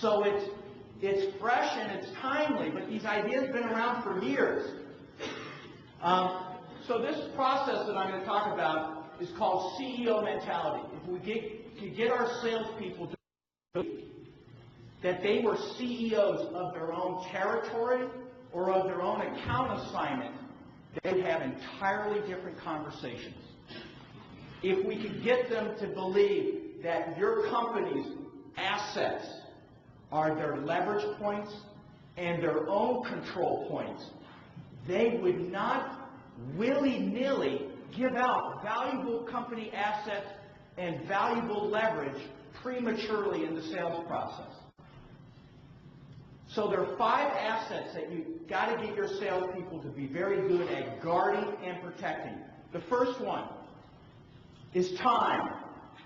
So it's fresh and it's timely, but these ideas have been around for years. So this process that I'm going to talk about is called CEO mentality. If we could get our salespeople to believe that they were CEOs of their own territory or of their own account assignment, they would have entirely different conversations. If we could get them to believe that your company's assets are their leverage points and their own control points, they would not willy-nilly give out valuable company assets and valuable leverage prematurely in the sales process. So there are 5 assets that you've got to get your salespeople to be very good at guarding and protecting. The first one is time.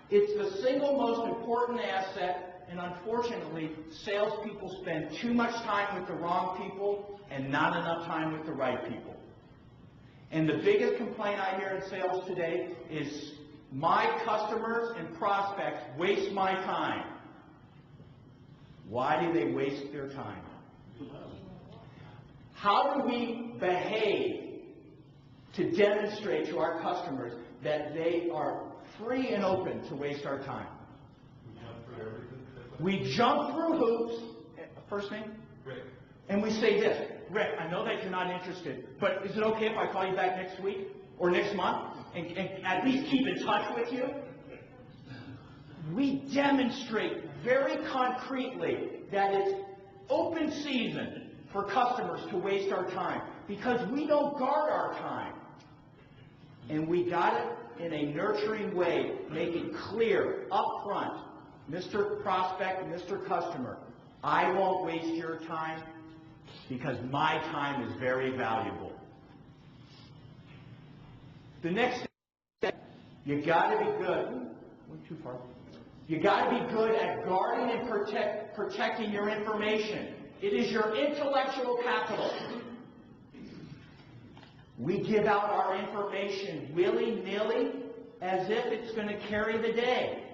It's the single most important asset, and unfortunately, salespeople spend too much time with the wrong people and not enough time with the right people. And the biggest complaint I hear in sales today is my customers and prospects waste my time. Why do they waste their time? How do we behave to demonstrate to our customers that they are free and open to waste our time? We jump through hoops. First name? Rick. And we say this: Rick, I know that you're not interested, but is it okay if I call you back next week or next month and at least keep in touch with you? We demonstrate very concretely that it's open season for customers to waste our time because we don't guard our time. And we got it in a nurturing way, make it clear up front, Mr. Prospect, Mr. Customer, I won't waste your time because my time is very valuable. The next step, you got to be good. Went too far. You got to be good at guarding and protecting your information. It is your intellectual capital. We give out our information willy-nilly as if it's going to carry the day.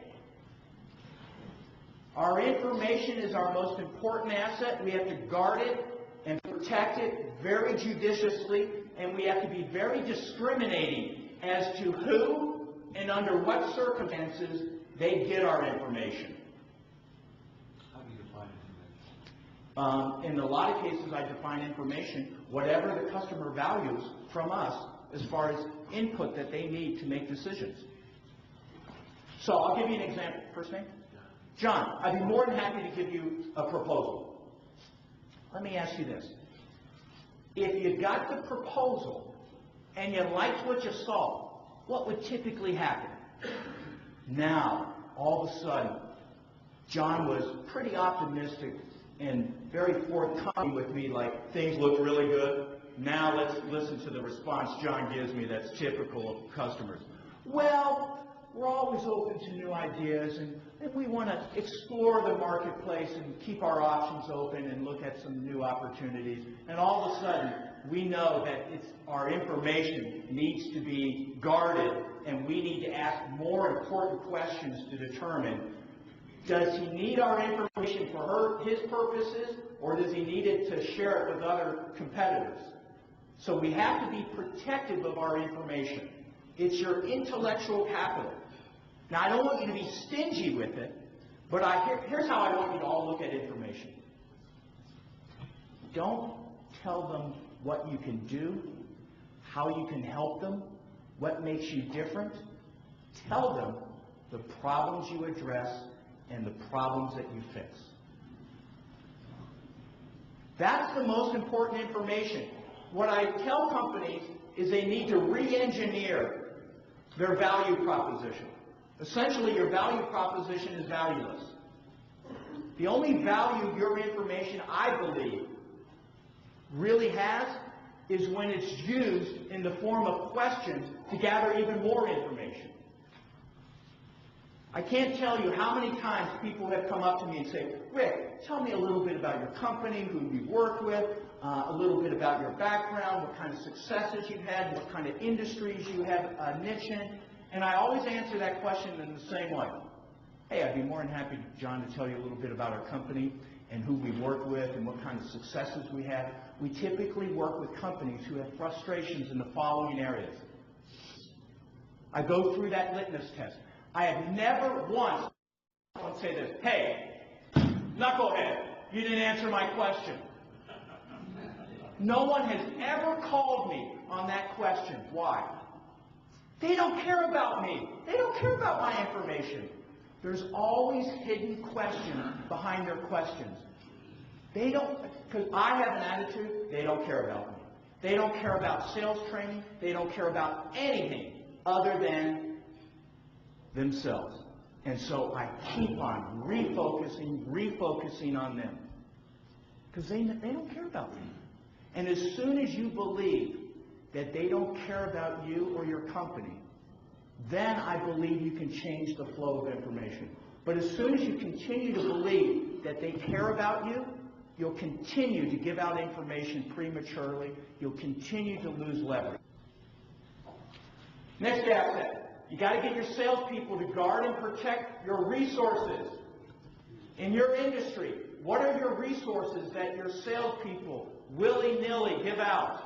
Our information is our most important asset. We have to guard it and protect it very judiciously, and we have to be very discriminating as to who and under what circumstances they get our information. How do you define information? In a lot of cases, I define information, whatever the customer values from us as far as input that they need to make decisions. So I'll give you an example. First name? John, I'd be more than happy to give you a proposal. Let me ask you this. If you got the proposal and you liked what you saw, what would typically happen? Now, all of a sudden, John was pretty optimistic and very forthcoming with me, like things look really good. Now let's listen to the response John gives me that's typical of customers. Well, we're always open to new ideas, and we want to explore the marketplace and keep our options open and look at some new opportunities. And all of a sudden, we know that our information needs to be guarded, and we need to ask more important questions to determine, does he need our information for his purposes, or does he need it to share it with other competitors? So we have to be protective of our information. It's your intellectual capital. Now, I don't want you to be stingy with it, but here's how I want you to all look at information. Don't tell them what you can do, how you can help them, what makes you different. Tell them the problems you address and the problems that you fix. That's the most important information. What I tell companies is they need to re-engineer their value proposition. Essentially, your value proposition is valueless. The only value your information, I believe, really has is when it's used in the form of questions to gather even more information. I can't tell you how many times people have come up to me and say, Rick, tell me a little bit about your company, who you've worked with, a little bit about your background, what kind of successes you've had, what kind of industries you have a niche in. And I always answer that question in the same way. Hey, I'd be more than happy, John, to tell you a little bit about our company and who we work with and what kind of successes we have, we typically work with companies who have frustrations in the following areas. I go through that litmus test. I have never once say this, hey, knucklehead, you didn't answer my question. No one has ever called me on that question. Why? They don't care about me. They don't care about my information. There's always hidden questions behind their questions. They don't, because I have an attitude, they don't care about me. They don't care about sales training. They don't care about anything other than themselves. And so I keep on refocusing on them. Because they don't care about me. And as soon as you believe that they don't care about you or your company, then I believe you can change the flow of information. But as soon as you continue to believe that they care about you, you'll continue to give out information prematurely. You'll continue to lose leverage. Next asset. You got to get your salespeople to guard and protect your resources. In your industry, what are your resources that your salespeople willy-nilly give out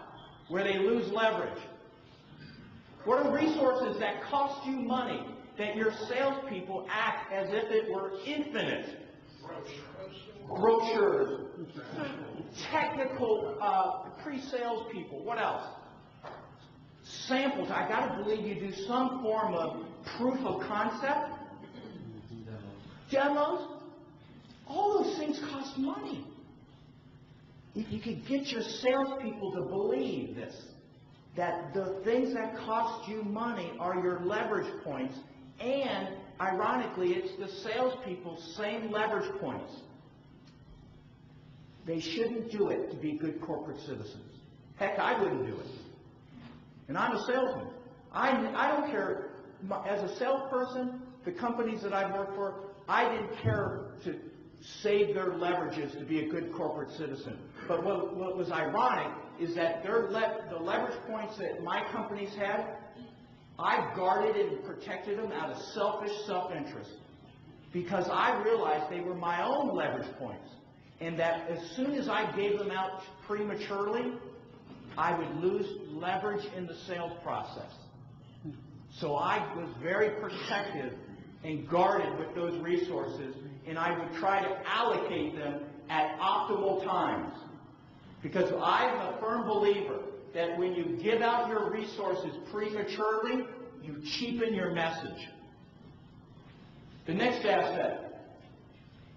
where they lose leverage? What are resources that cost you money that your salespeople act as if it were infinite? Brochures, technical pre-sales people. What else? Samples. I got to believe you do some form of proof of concept. Demos. All those things cost money. If you could get your salespeople to believe this, that the things that cost you money are your leverage points, and ironically, it's the salespeople's same leverage points. They shouldn't do it to be good corporate citizens. Heck, I wouldn't do it. And I'm a salesman. I don't care. As a salesperson, the companies that I've worked for, I didn't care to save their leverages to be a good corporate citizen. But what was ironic is that the leverage points that my companies had, I guarded and protected them out of selfish self-interest. Because I realized they were my own leverage points. And that as soon as I gave them out prematurely, I would lose leverage in the sales process. So I was very protective and guarded with those resources, and I would try to allocate them at optimal times. Because I'm a firm believer that when you give out your resources prematurely, you cheapen your message. The next asset.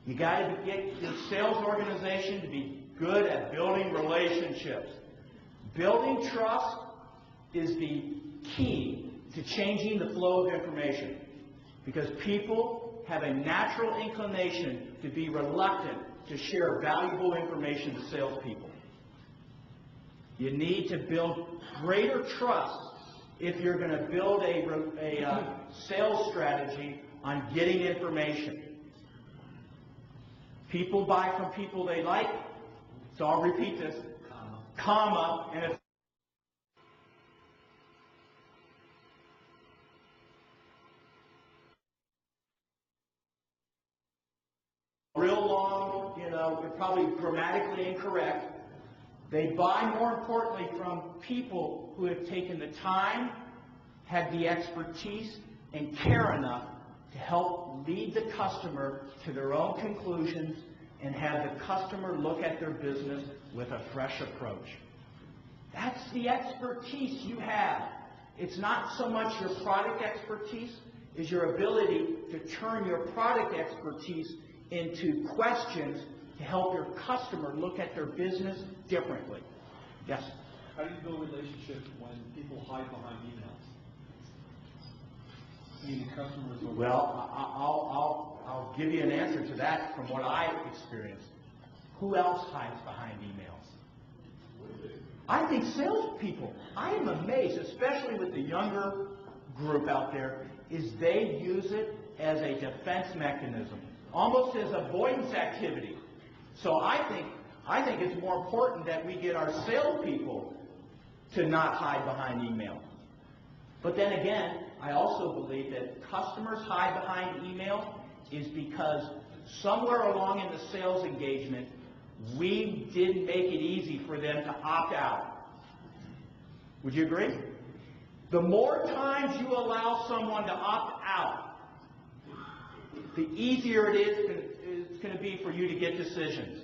You got to get your sales organization to be good at building relationships. Building trust is the key to changing the flow of information, because people have a natural inclination to be reluctant to share valuable information to salespeople. You need to build greater trust if you're going to build a sales strategy on getting information. People buy from people they like, so I'll repeat this, comma, and if real long, probably grammatically incorrect. They buy, more importantly, from people who have taken the time, have the expertise, and care enough to help lead the customer to their own conclusions and have the customer look at their business with a fresh approach. That's the expertise you have. It's not so much your product expertise as your ability to turn your product expertise into questions to help your customer look at their business differently. Yes? How do you build relationships when people hide behind emails? Meaning customers will... Well, I'll give you an answer to that from what I experienced. Who else hides behind emails? I think salespeople. I am amazed, especially with the younger group out there, is they use it as a defense mechanism, almost as avoidance activity. So I think it's more important that we get our salespeople to not hide behind email. But then again, I also believe that customers hide behind email is because somewhere along in the sales engagement, we didn't make it easy for them to opt out. Would you agree? The more times you allow someone to opt out, the easier it's going to be for you to get decisions.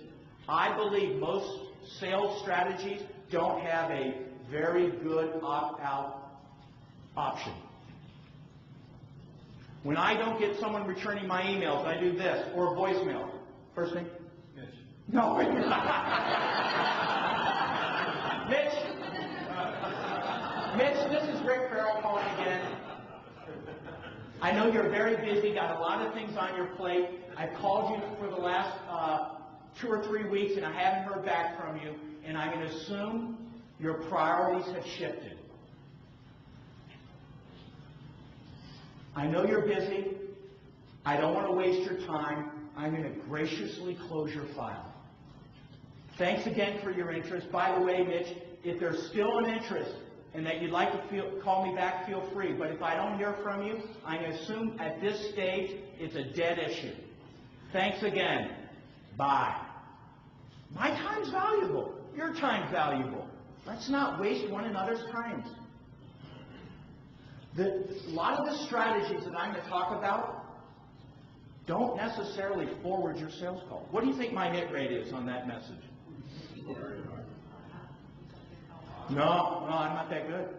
I believe most sales strategies don't have a very good opt-out option. When I don't get someone returning my emails, I do this, or a voicemail. First name? Mitch. No. Mitch, this is Rick Farrell calling again. I know you're very busy, got a lot of things on your plate. I've called you for the last 2 or 3 weeks, and I haven't heard back from you, and I'm going to assume your priorities have shifted. I know you're busy. I don't want to waste your time. I'm going to graciously close your file. Thanks again for your interest. By the way, Mitch, if there's still an interest and that you'd like to call me back, feel free. But if I don't hear from you, I assume at this stage it's a dead issue. Thanks again. Bye. My time's valuable. Your time's valuable. Let's not waste one another's times. A lot of the strategies that I'm going to talk about don't necessarily forward your sales call. What do you think my hit rate is on that message? No, I'm not that good.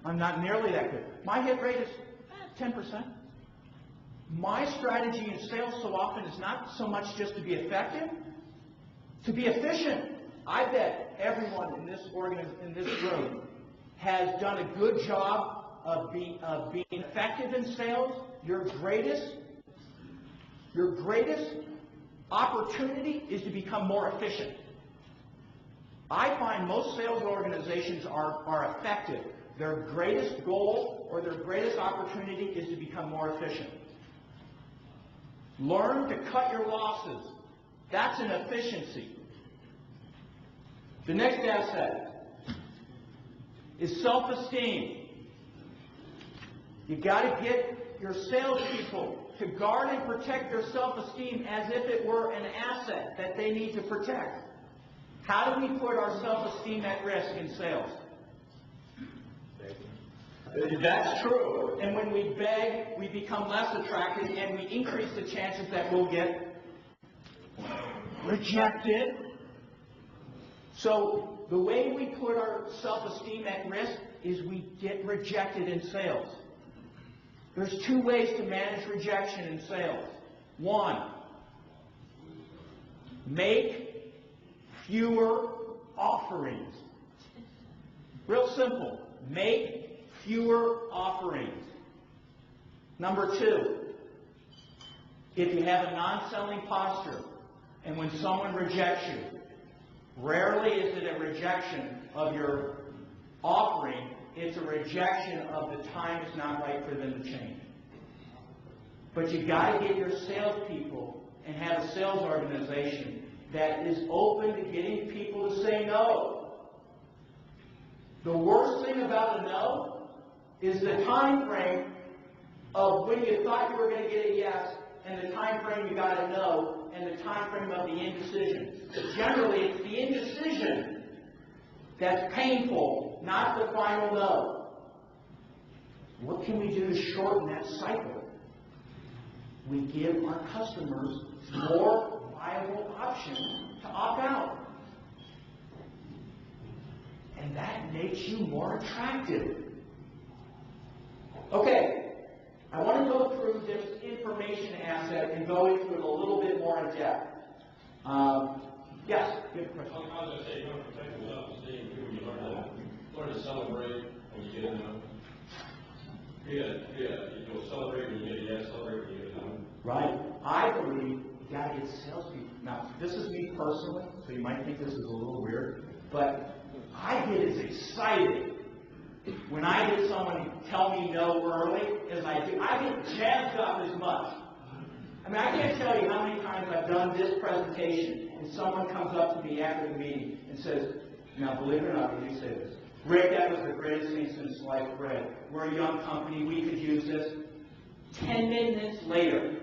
I'm not nearly that good. My hit rate is 10%. My strategy in sales so often is not so much just to be effective, to be efficient. I bet everyone in this room has done a good job of being effective in sales. Your greatest opportunity is to become more efficient. I find most sales organizations are effective. Their greatest goal or their greatest opportunity is to become more efficient. Learn to cut your losses. That's an efficiency. The next asset is self-esteem. You got to get your salespeople to guard and protect their self-esteem as if it were an asset that they need to protect. How do we put our self-esteem at risk in sales? That's true. And when we beg, we become less attractive and we increase the chances that we'll get rejected. So the way we put our self-esteem at risk is we get rejected in sales. There's 2 ways to manage rejection in sales. 1, make fewer offerings. Real simple. Make fewer offerings. Number 2, if you have a non-selling posture and when someone rejects you, rarely is it a rejection of your offering, it's a rejection of the time is not right for them to change. But you got to get your salespeople and have a sales organization that is open to getting people to say no. The worst thing about a no is the time frame of when you thought you were going to get a yes and the time frame you got a no and the time frame of the indecision. Generally, it's the indecision that's painful, not the final no. What can we do to shorten that cycle? We give our customers more viable options to opt out. And that makes you more attractive. Okay, I want to go through this information asset and go into it a little bit more in depth. Yes, good question. I was going to say, you want to protect your self-esteem, you learn to celebrate when you get a no. You'll celebrate when you get a yes, celebrate when you get a no. Right. I believe you got to get salespeople. Now, this is me personally, so you might think this is a little weird, but I get as excited when I get someone tell me no early as I do. I get jazzed up as much. I mean, I can't tell you how many times I've done this presentation and someone comes up to me after the meeting and says, now believe it or not, would you say this? Rick, that was the greatest thing since sliced bread. We're a young company, we could use this. 10 minutes later,